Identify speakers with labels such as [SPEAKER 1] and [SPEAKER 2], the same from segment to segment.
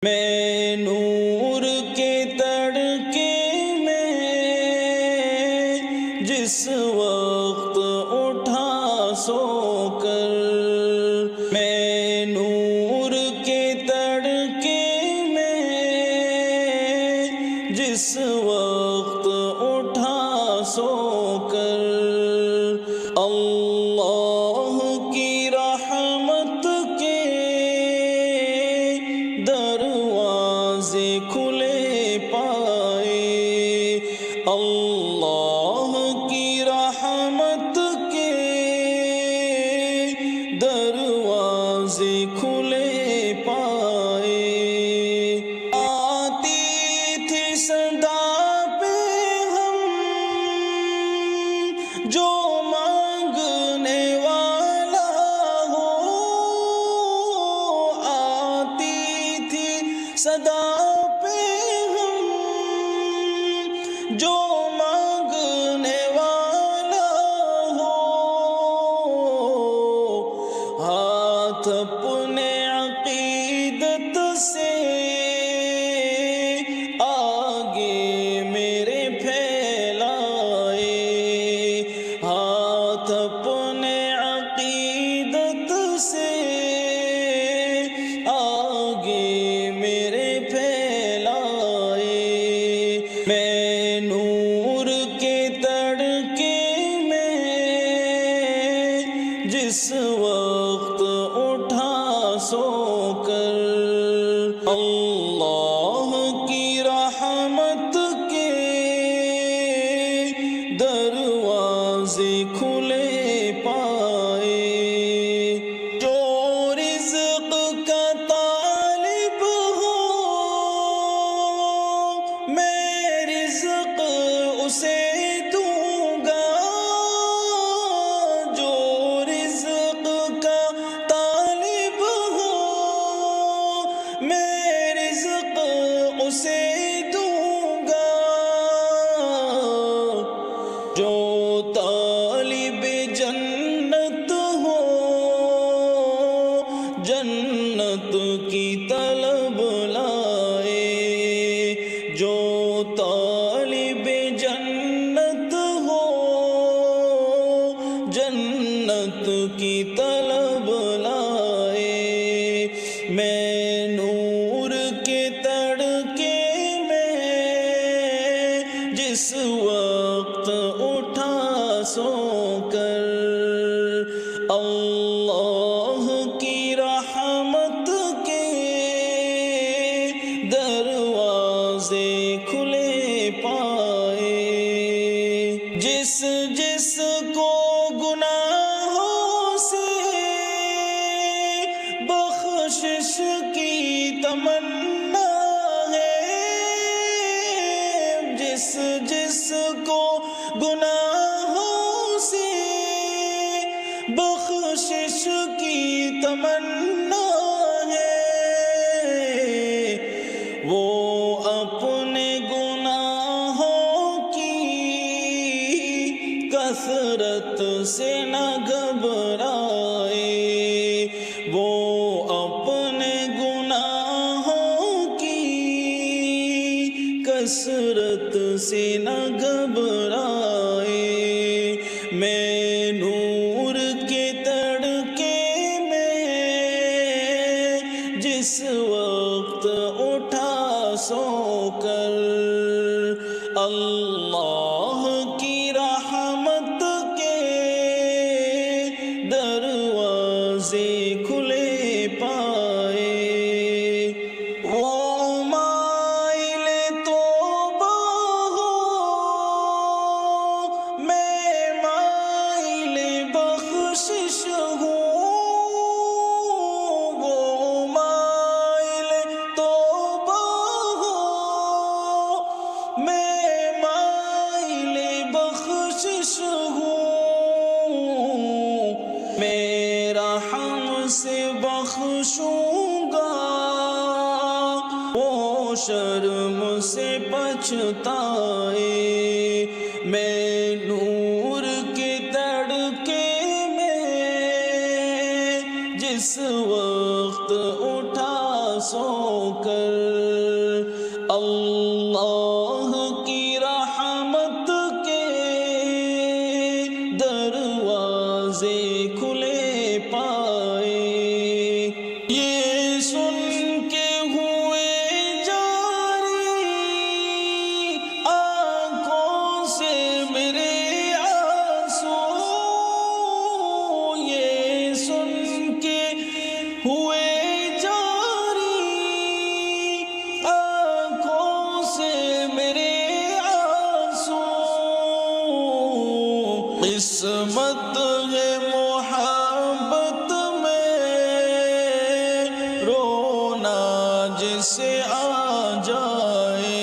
[SPEAKER 1] میں نور کے تڑکے میں جس وقت اٹھا سو کر، میں نور کے تڑکے میں جس وقت اٹھا سو کر، اللہ کی رحمت کے دروازے کھلے پائے، اللہ کی رحمت کے دروازے کھلے پائے، آتی تھی صدا پہ ہم جو مانگنے والا ہو، آتی تھی صدا پہ ہم جو مانگنے والا ہو، ہاتھ اپنے عقیدت سے آگے میرے پھیلائے، ہاتھ اپنے عقیدت سے آگے میرے پھیلائے، میں نور کے تڑکے میں جس وقت اٹھا سو کر، اللہ کی رحمت کے دروازے کھلے پائے، جو رزق کا طالب ہو میں رزق اسے دوں گا، جو رزق کا طالب ہو میں رزق اسے دوں گا، جو طالب جنت ہو جنت کی طلب لائے، جو طالب جنت ہو جنت کی طلب لائے، میں نور کے تڑکے میں جس وقت اٹھا سو کر، اللہ کی رحمت کے دروازے کھلے پائے، جس جس کو گناہوں سے بخشش کی تمنا ہے، جس جس کو گناہوں سے بخشش کی تمنا ہے، وہ اپنے گناہوں کی کثرت سے نہ گھبرائے، وہ اپنے گناہوں کی کثرت سے نہ گھبرائے، میں نور کے تڑکے میں جس وقت اٹھا سو کر، اللہ کی رحمت کے دروازے کھلے پائے، وہ مائل توبہ ہو میں مائل بخشش ہوں، وہ مائل توبہ ہو میں مائل بخشش ہوں، میں رحم سے بخشوں گا وہ شرم سے پچھتائے، میں نور کے تڑکے میں جس وقت اٹھا سو کر قسمت ہے محبت میں رونا جسے آ جائے،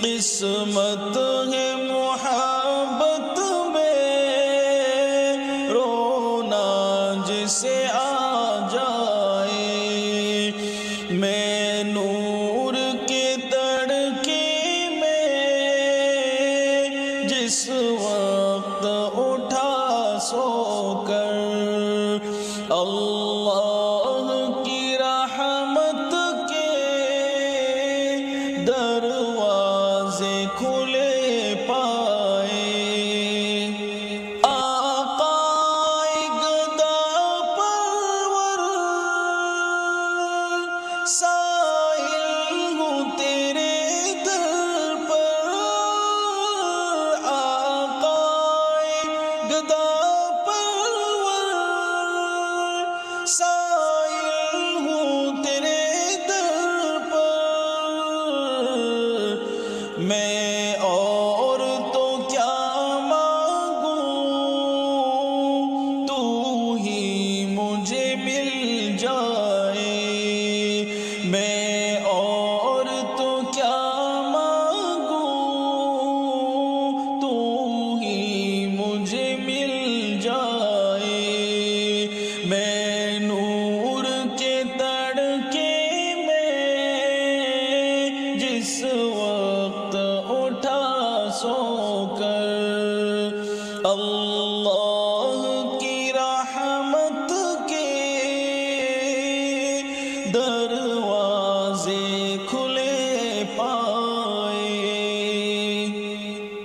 [SPEAKER 1] قسمت ہے محبت میں رونا جسے آ جائے۔ میں نور کے تڑکے میں جس وقت اٹھا سو کر، اللہ کی رحمت کے دروازے کھلے پائے۔ آقا گدا پرور سائل ہوں تیرے در پر، آقا گدا پرور سائل ہوں تیرے در پر۔ میں اور تو کیا مانگوں، تو ہی مجھے مل جائے۔ میں اور تو کیا مانگوں، تو ہی مجھے مل جائے۔ میں نور کے تڑکے میں جس وقت اٹھا سو